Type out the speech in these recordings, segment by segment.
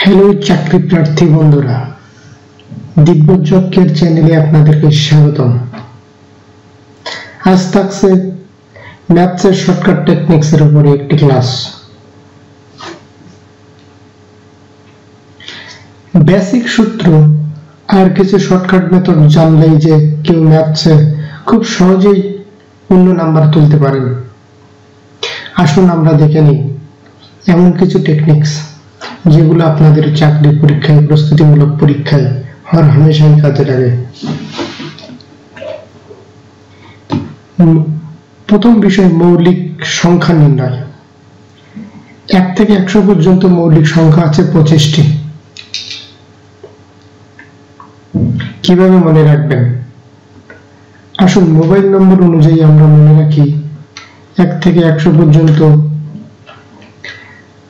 Hello চাকরি প্রার্থী বন্ধুরা, দিব্য জব কেয়ার চ্যানেলে আপনাদেরকে স্বাগতম। আজ থাকছে ম্যাথসের শর্টকাট টেকনিক্স এর উপরে একটি ক্লাস। বেসিক সূত্র আর কিছু শর্টকাট মেথড জানলেই যে কেউ ম্যাথসে খুব সহজেই পূর্ণ নাম্বার তুলতে পারেন। আসুন আমরা দেখে নিই এমন কিছু টেকনিক্স যেগুলো আপনাদের চাকরি পরীক্ষায়, প্রস্তুতিমূলক পরীক্ষায় হর হামেশাই কাজে লাগে। প্রথম বিষয় মৌলিক সংখ্যা নির্ণয়। 1 থেকে 100 পর্যন্ত মৌলিক সংখ্যা আছে 25টি। কিভাবে মনে রাখবেন? আসুন মোবাইল নম্বর অনুযায়ী আমরা মনে রাখি 1 থেকে 100 পর্যন্ত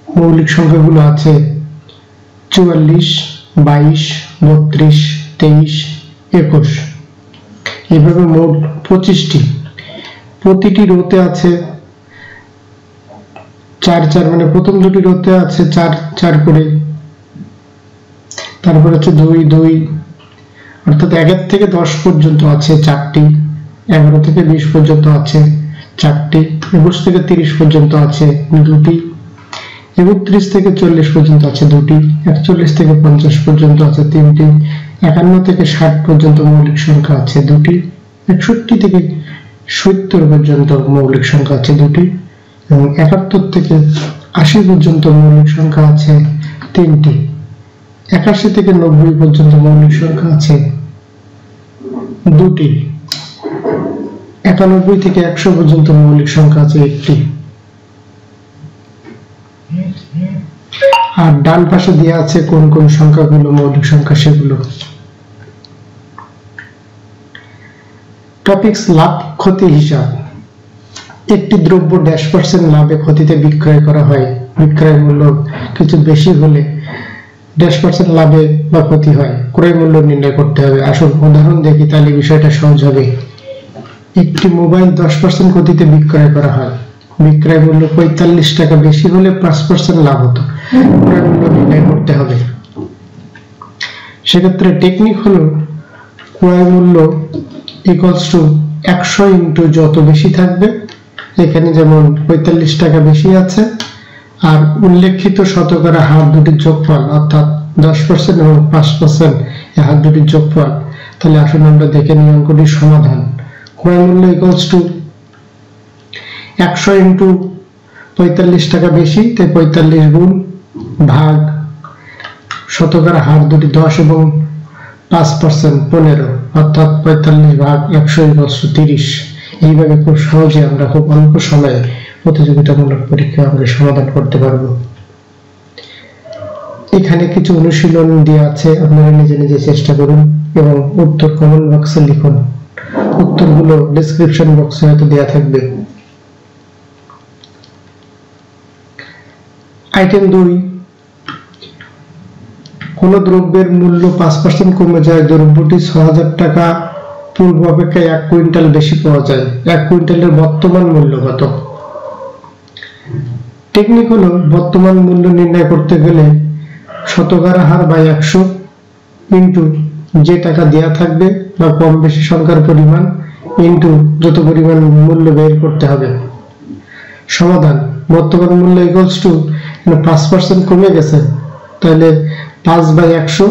মৌলিক সংখ্যাগুলো আছে 44, 22, 32, 23, 21। এভাবে মোট 25টি। প্রতিটি রোতে আছে 4 4, মানে প্রথম দুটি রোতে আছে 4 4 করে, তারপর আছে 2 2, অর্থাৎ 1 থেকে 10 পর্যন্ত আছে 4টি, 11 থেকে 20 পর্যন্ত আছে 4টি, 21 থেকে 30 পর্যন্ত আছে 2টি, 31 থেকে 40 পর্যন্ত আছে 2টি, 41 থেকে 50 পর্যন্ত আছে 3টি, 51 থেকে 60 পর্যন্ত মৌলিক সংখ্যা আছে 2টি, 61 থেকে 70 পর্যন্ত মৌলিক সংখ্যা আছে 2টি, এবং 71 থেকে 80 পর্যন্ত মৌলিক সংখ্যা আছে 3টি, 81 থেকে 90 পর্যন্ত মৌলিক সংখ্যা আছে 2টি, 91 থেকে 100 পর্যন্ত মৌলিক সংখ্যা আছে 1টি। আর ডান পাশে দেওয়া আছে কোন কোন সংখ্যাগুলো মৌলিক সংখ্যা সেগুলো। টপিকস লাভ ক্ষতি হিসাব। একটি দ্রব্য -% লাভে ক্ষতিতে বিক্রয় করা হয়। বিক্রয় মূল্য কিছু বেশি হলে -% লাভে বা ক্ষতি হয়। ক্রয় মূল্য নির্ণয় করতে হবে। আসুন উদাহরণ দেখি, তাহলে বিষয়টা সহজ হবে। একটি মোবাইল 10% ক্ষতিতে বিক্রয় করা হয়। বিক্রয় মূল্য 45 টাকা বেশি হলে 5% লাভ হতো। ক্রয় মূল্য নির্ণয় করতে হবে। সেক্ষেত্রে টেকনিক হলো ক্রয় মূল্য ইকুয়ালস টু 100 ইনটু যত বেশি থাকবে, এখানে যেমন 45 টাকা বেশি আছে, আর উল্লেখিত শতকরা হার দুটির যোগফল, অর্থাৎ 10% এবং 5% এই হার দুটির যোগফল। তাহলে আসুন আমরা দেখে নিই অঙ্কটির সমাধান। ক্রয় মূল্য ইকুয়ালস টু 100 ইনটু 45 টাকা বেশি, তাই 45 গুণ ভাগ শতকরা হার দুটি 10 এবং 5% 15, অর্থাৎ 45 ভাগ 100 ইকুয়ালস টু 30। এইভাবে খুব সহজে আমরা খুব অল্প সময়ে প্রতিযোগিতামূলক পরীক্ষা আমরা সমাধান করতে পারবো। এখানে কিছু অনুশীলন দেওয়া আছে, আপনারা নিজে নিজে চেষ্টা করুন এবং উত্তর কমেন্ট বক্সে লিখুন। উত্তরগুলো ডেসক্রিপশন বক্সে হয়তো দেওয়া থাকবে। আইটেম 2, কোন দ্রব্যের মূল্য 5% কমে যায়, দ্রব্যটি 6000 টাকা পূর্ব অপেক্ষা 1 কুইন্টাল বেশি পাওয়া যায়। 1 কুইন্টালের বর্তমান মূল্য কত? টেকনিক হলো বর্তমান মূল্য নির্ণয় করতে গেলে শতকরা হার বাই 100 ইনটু যে টাকা দেয়া থাকবে বা কম বেশি সংখ্যার পরিমাণ ইনটু যত পরিমাণ মূল্য বের করতে হবে। সমাধান। বর্তমান মূল্য ইকুয়ালস টু 5% কমে গেছে, তাহলে 5/100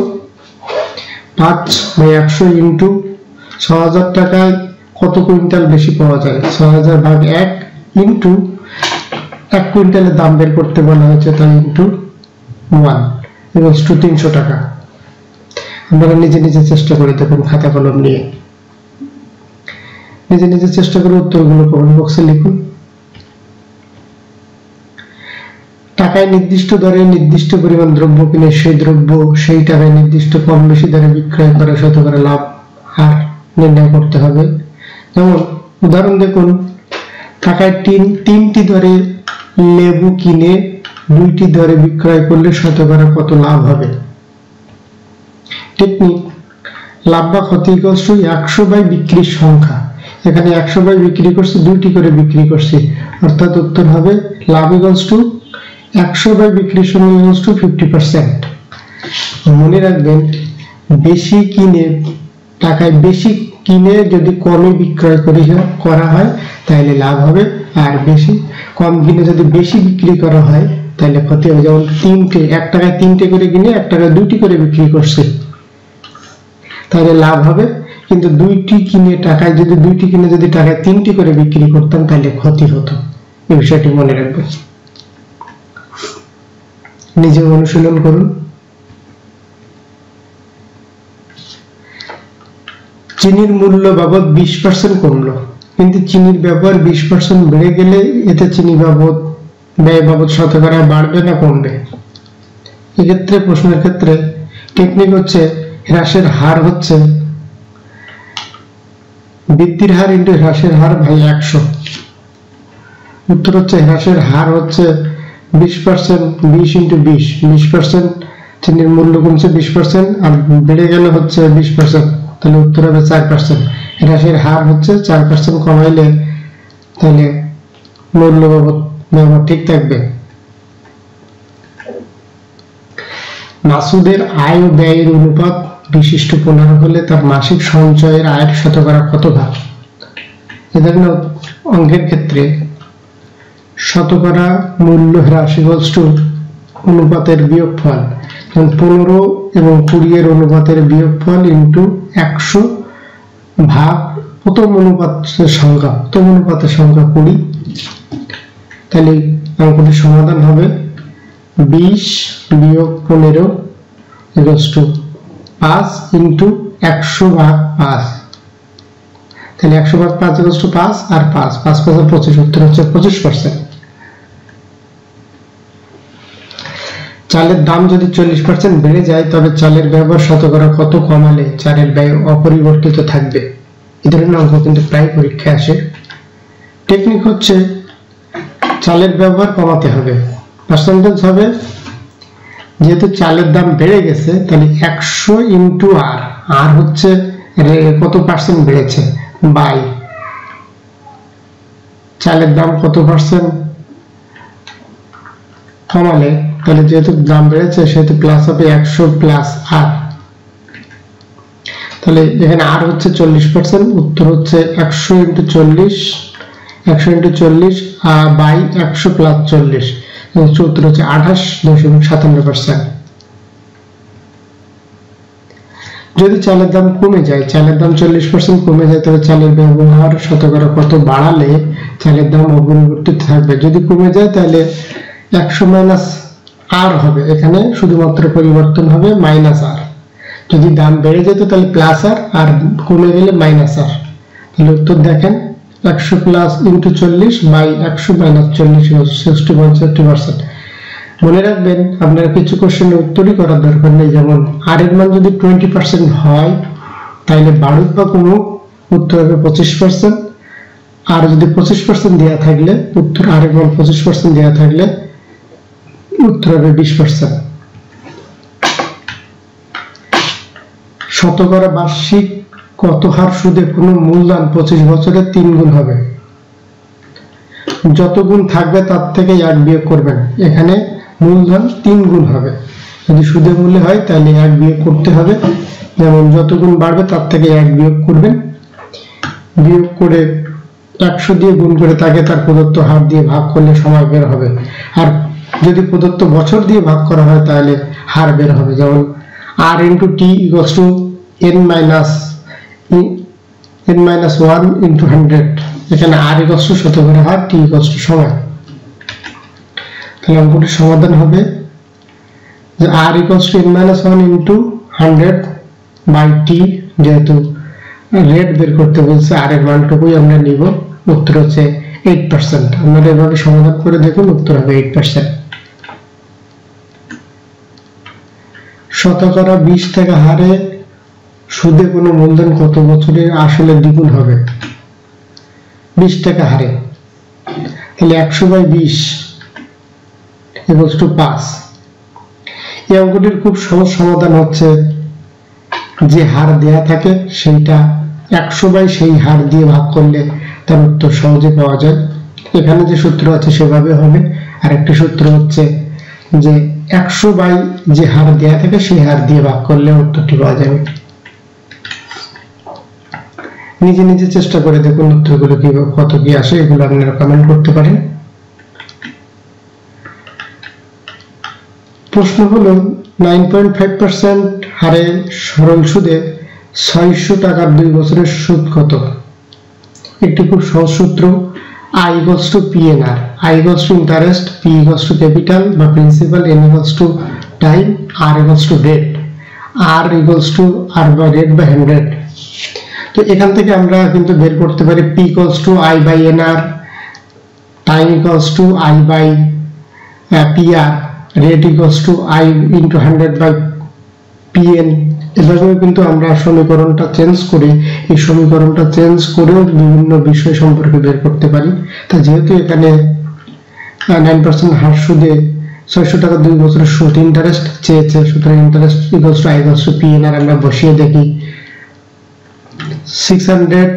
ইনটু 6000 টাকায় কত কুইন্টাল বেশি পাওয়া যায়, 6000 ভাগ 1 ইনটু 1 কুইন্টালের দাম বের করতে বলা হয়েছে, তাই ইনটু 1 ইকুয়ালস টু 300 টাকা। আপনারা নিজে নিজে চেষ্টা করে দেখুন, খাতা কলম নিয়ে নিজে নিজে চেষ্টা করে উত্তরগুলো কমেন্ট বক্সে লিখুন। টাকায় নির্দিষ্ট দরে নির্দিষ্ট পরিমাণ দ্রব্য কিনে সেই দ্রব্য সেই টাকায় নির্দিষ্ট কম বেশি দরে বিক্রয় করা শতকরা লাভ হার নির্ণয় করতে হবে। যেমন উদাহরণ দেখুন, টাকায় 3টি দরে লেবু কিনে 2টি দরে বিক্রয় করলে শতকরা কত লাভ হবে? টেকনিক লাভ বা ক্ষতি ইকুয়ালস টু 100 বাই বিক্রির সংখ্যা। এখানে 100 বাই বিক্রি করছে, 2টি করে বিক্রি করছে, অর্থাৎ উত্তর হবে লাভ ইকুয়ালস টু 100 বাই বিক্রির সংখ্যা ইকুয়ালস টু 50%। মনে রাখবেন বেশি কিনে টাকায় বেশি কিনে যদি কমে বিক্রয় করা হয় তাহলে লাভ হবে, আর বেশি কম কিনে যদি বেশি বিক্রি করা হয় তাহলে ক্ষতি হবে। যেমন 1 টাকায় 3টে করে কিনে 1 টাকায় 2টি করে বিক্রি করছে তাহলে লাভ হবে, কিন্তু 2টি কিনে টাকায় যদি টাকায় 3টি করে বিক্রি করতাম তাহলে ক্ষতি হতো। এই বিষয়টি মনে রাখবেন, নিজে অনুশীলন করুন। চিনির মূল্য বাবদ 20% কমলো, কিন্তু চিনির ব্যবহার 20% বেড়ে গেলে এতে চিনি বাবদ ব্যয় বাবদ শতকরা বাড়বে না কমবে? এক্ষেত্রে প্রশ্নের ক্ষেত্রে টেকনিক হচ্ছে হ্রাসের হার হচ্ছে বৃদ্ধির হার ইন্টু হ্রাসের হার ভাগ 100। উত্তর হচ্ছে হ্রাসের হার হচ্ছে 20%, 20 ইন্টু 20% চিনির মূল্য কমছে 20% আর বেড়ে গেল হচ্ছে 20%, তাহলে উত্তর হবে 4%। হ্রাসের হার হচ্ছে 4% কমাইলে তাহলে মূল্য বাবদ ব্যবহার ঠিক থাকবে। মাসুদের আয় ও ব্যয়ের অনুপাত বিশিষ্ট 15 হলে তার মাসিক সঞ্চয়ের আয়ের শতকরা কত ভাগ? এ ধরনের অঙ্কের ক্ষেত্রে শতকরা মূল্য হ্রাস ইকুয়ালস টু অনুপাতের বিয়োগফল, যেমন 15 এবং 20 এর অনুপাতের বিয়োগফল ইন্টু 100 ভাগ প্রথম অনুপাতের সংখ্যা 20। তাহলে অঙ্কটির সমাধান হবে 20 বিয়োগ 15 ইকুয়ালস টু 5 ইন্টু 100 ভাগ 5। তাহলে 100 ভাগ 5 ইকুয়ালস টু 5 আর 5 5 5 25, উত্তর হচ্ছে 25%। চালের দাম যদি 40% বেড়ে যায় তবে চালের ব্যবহার শতকরা কত কমালে চালের ব্যয় অপরিবর্তিত থাকবে? এই ধরনের অঙ্ক কিন্তু প্রায় পরীক্ষায় আসে। টেকনিক হচ্ছে চালের ব্যবহার কমাতে হবে, পার্সেন্টেজ হবে যেহেতু চালের দাম বেড়ে গেছে তাহলে 100 ইন্টু আর হচ্ছে কত পার্সেন্ট বেড়েছে বাই চালের দাম কত পার্সেন্ট কমালে, তাহলে যেহেতু দাম বেড়েছে সেহেতু প্লাস হবে 100 প্লাস আর, তাহলে এখানে আর হচ্ছে 40%, উত্তর হচ্ছে 100 ইন্টু 40 বাই 100 প্লাস 40, উত্তর হচ্ছে 28.57%। যদি চালের দাম কমে যায়, চালের দাম 40% কমে যায়, তবে চালের ব্যবহার শতকরা কত বাড়ালে চালের দাম অপরিবর্তিত থাকবে? যদি কমে যায় তাহলে 100 মাইনাস আর হবে, এখানে শুধুমাত্র পরিবর্তন হবে মাইনাস আর। যদি দাম বেড়ে যেত তাহলে প্লাস আর কমে গেলে মাইনাস আর। তাহলে উত্তর দেখেন 100 প্লাস ইন্টু 40 বাই 100 মাইনাস 40 60.70%। মনে রাখবেন আপনার কিছু কোশ্চেনের উত্তরই করার দরকার নেই, যেমন আর এর মান যদি 20% হয় তাহলে বাড়ুক বা কমুক উত্তর হবে 25%, আর যদি 25% দেওয়া থাকলে উত্তর আর এর মান 25% দেওয়া থাকলে উত্তর হবে 20%। শতকরা বার্ষিক কত হার সুদে কোনো মূলধন 25 বছরে 3 গুণ হবে? যত গুণ থাকবে তার থেকে 1 বিয়োগ করবেন, এখানে মূলধন 3 গুণ হবে। যদি সুদে মূল্যে হয় তাহলে 1 বিয়োগ করতে হবে, যেমন যত গুণ বাড়বে তার থেকে 1 বিয়োগ করবেন, বিয়োগ করে 100 দিয়ে গুণ করে তাকে তার প্রদত্ত হার দিয়ে ভাগ করলে সময় বের হবে। আর যদি প্রদত্ত বছর দিয়ে ভাগ করা হয় তাহলে হার বের হবে, যেমন r into t equals to n minus 1 into 100, এখানে r equals to শতকরা হার, t equals to সময়। তাহলে অঙ্কটির সমাধান হবে যে r equals to n minus 1 into 100 by t, যেহেতু রেট বের করতে বলছে r এর মানটুকুই আমরা নিব, উত্তর হচ্ছে 8%। আপনারা এভাবে সমাধান করে দেখুন, উত্তর হবে 8%। শতকরা 20 টাকা হারে সুদে কোনো মূলধন কত বছরে আসলে দ্বিগুণ হবে? 20 টাকা হারে, তাহলে 100 বাই 20 equals to 5। এই অঙ্কটির খুব সহজ সমাধান হচ্ছে যে হার দেয়া থাকে সেইটা 100 বাই সেই হার দিয়ে ভাগ করলে তার উত্তর সহজে পাওয়া যায়। এখানে যে সূত্র আছে সেভাবে হবে। আর একটা সূত্র হচ্ছে যে 100 বাই যে হার দেয়া থাকে সেই হার দিয়ে ভাগ করলে উত্তরটি পাওয়া যাবে। নিজে নিজে চেষ্টা করে দেখুন উত্তরগুলো কি কত কি আসে, এগুলো আপনারা কমেন্ট করতে পারেন। প্রশ্ন হলো 9.5% হারে সরল সুদে 600 টাকার 2 বছরের সুদ কত? একটি খুব সহজ সূত্র, I equals to PNR, I equals to interest, P equals to capital বা principal, N equals to time, R equals to rate, R equals to R by rate by 100। তো এখান থেকে আমরা কিন্তু বের করতে পারি P equals to I by NR, time equals to I by PR, rate equals to I into 100 by PN। এভাবে কিন্তু আমরা সমীকরণটা চেঞ্জ করে এই সমীকরণটা চেঞ্জ করেও বিভিন্ন বিষয় সম্পর্কে বের করতে পারি। তা যেহেতু এখানে 9% হার সুদে 600 টাকা 2 বছরের সুদ ইন্টারেস্ট চেয়েছে, সুতরাং interest equals to I equals to PNR আমরা বসিয়ে দেখি 600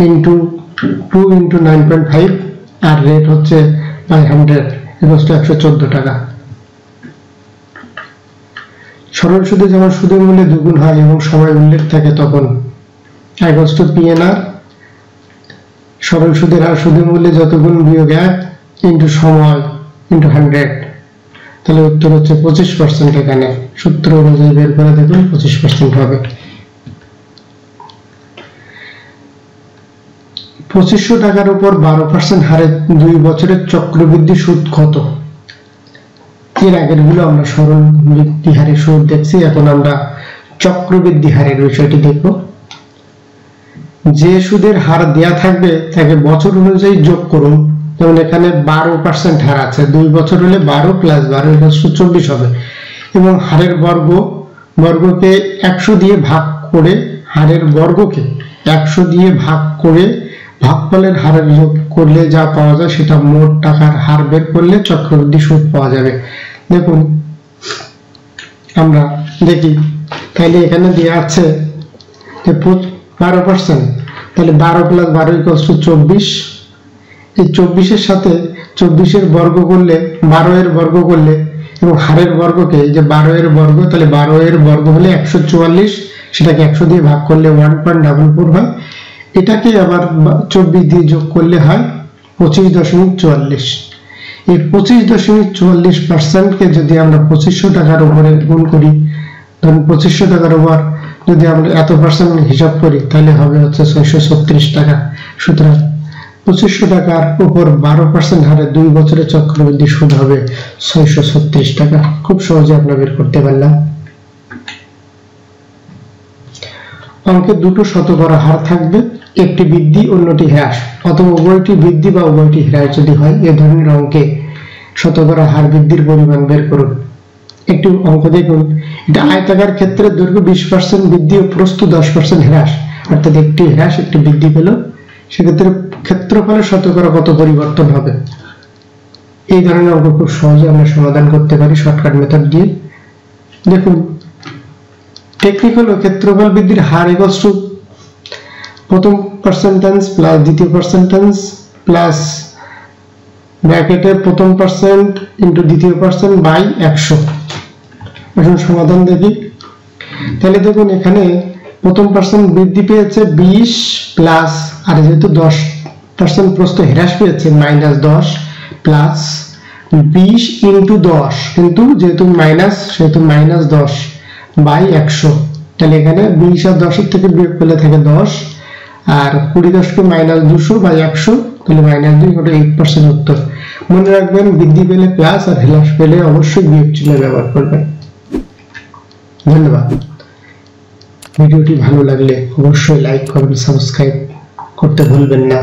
into 2 into 9.5 আর রেট হচ্ছে by 100 ইকুয়ালস টু 114 টাকা। সরল সুদে যখন সুদের মূল্য দ্বিগুণ হয় এবং সময় উল্লেখ থাকে তখন I equals to PNR, সরল সুদের হার সুদের মূল্যে যত গুণ বিয়োগ 1 ইনটু সময় ইনটু 100, তাহলে উত্তর হচ্ছে 25%। এখানে সূত্র অনুযায়ী বের করে দেখুন 25% হবে। 2500 টাকার উপর 12% হারে 2 বছরের চক্রবৃদ্ধি সুদ কত? এর আগের গুলো আমরা সরল বৃদ্ধি হারের সুদ দেখছি, এখন আমরা চক্রবৃদ্ধি হারের বিষয়টি দেখব। যে সুদের হার দেয়া থাকবে তাকে বছর অনুযায়ী যোগ করুন। যেমন এখানে 12% হার আছে, 2 বছর হলে 12 প্লাস 12 = 24 হবে, এবং হারের বর্গকে 100 দিয়ে ভাগ করে হারের বর্গকে 100 দিয়ে ভাগ করে ভাগফলের হারের যোগ করলে যা পাওয়া যায় সেটা মোট টাকার হার বের করলে চক্রবৃদ্ধি সুদ পাওয়া যাবে। দেখুন আমরা দেখি, তাহলে এখানে দেওয়া আছে যে 12%, তাহলে 12 প্লাস 12 ইকুয়ালস টু 24। এই 24 এর সাথে 24 এর বর্গ করলে 12 এর বর্গ করলে এবং হারের বর্গকে এই যে 12 এর বর্গ, তাহলে 12 এর বর্গ হলে 144, সেটাকে 100 দিয়ে ভাগ করলে 1.44 হয়। এটাকে আবার 24 দিয়ে যোগ করলে হয় 25.44। এই 25.44% কে যদি আমরা 2500 টাকার উপরে গুণ করি, ধরুন 2500 টাকার উপর যদি আমরা এত পার্সেন্ট হিসাব করি তাহলে হবে হচ্ছে 636 টাকা। সুতরাং 2500 টাকার উপর 12% হারে 2 বছরের চক্রবৃদ্ধি সুদ হবে 636 টাকা। খুব সহজে আমরা বের করতে পারলাম। অঙ্কে দুটো শতকরা হার থাকবে, একটি বৃদ্ধি অন্যটি হ্রাস, অথবা উভয়টি বৃদ্ধি বা উভয়টি হ্রাস যদি হয় এ ধরনের অঙ্কে শতকরা হার বৃদ্ধির পরিমাণ বের করুন। একটি অঙ্ক দেখুন, এটা আয়তাকার ক্ষেত্রে দৈর্ঘ্য 20% বৃদ্ধি ও প্রস্থ 10% হ্রাস, অর্থাৎ একটি হ্রাস একটি বৃদ্ধি পেল, সেক্ষেত্রে ক্ষেত্রফলের শতকরা কত পরিবর্তন হবে। এই ধরনের অঙ্ক খুব সহজে আমরা সমাধান করতে পারি শর্টকাট মেথড দিয়ে। দেখুন টেকনিক হলো ক্ষেত্রফল বৃদ্ধির হার ইকুয়ালস টু প্রথম পার্সেন্টেজ প্লাস দ্বিতীয় পার্সেন্টেজ প্লাস ব্র্যাকেটে প্রথম পার্সেন্ট ইনটু দ্বিতীয় পার্সেন্ট বাই 100। এখন সমাধান দেখি, তাহলে দেখুন এখানে প্রথম পার্সেন্ট বৃদ্ধি পেয়েছে 20 প্লাস, আর যেহেতু 10% প্রস্থ হ্রাস পেয়েছে -10 প্লাস 20 ইনটু 10, কিন্তু যেহেতু মাইনাস সেহেতু -10 বাই 100। তাহলে এখানে 20 আর 10 এর থেকে বিয়োগ করলে থাকে 10, আর 20 -200 বাই 100, তাহলে -2 = 8% উত্তর। মনে রাখবেন বৃদ্ধি পেলে প্লাস আর হ্রাস পেলে অবশ্যই বিয়োগ চিহ্ন ব্যবহার করবেন। ধন্যবাদ। ভিডিওটি ভালো লাগলে অবশ্যই লাইক করবেন, সাবস্ক্রাইব করতে ভুলবেন না।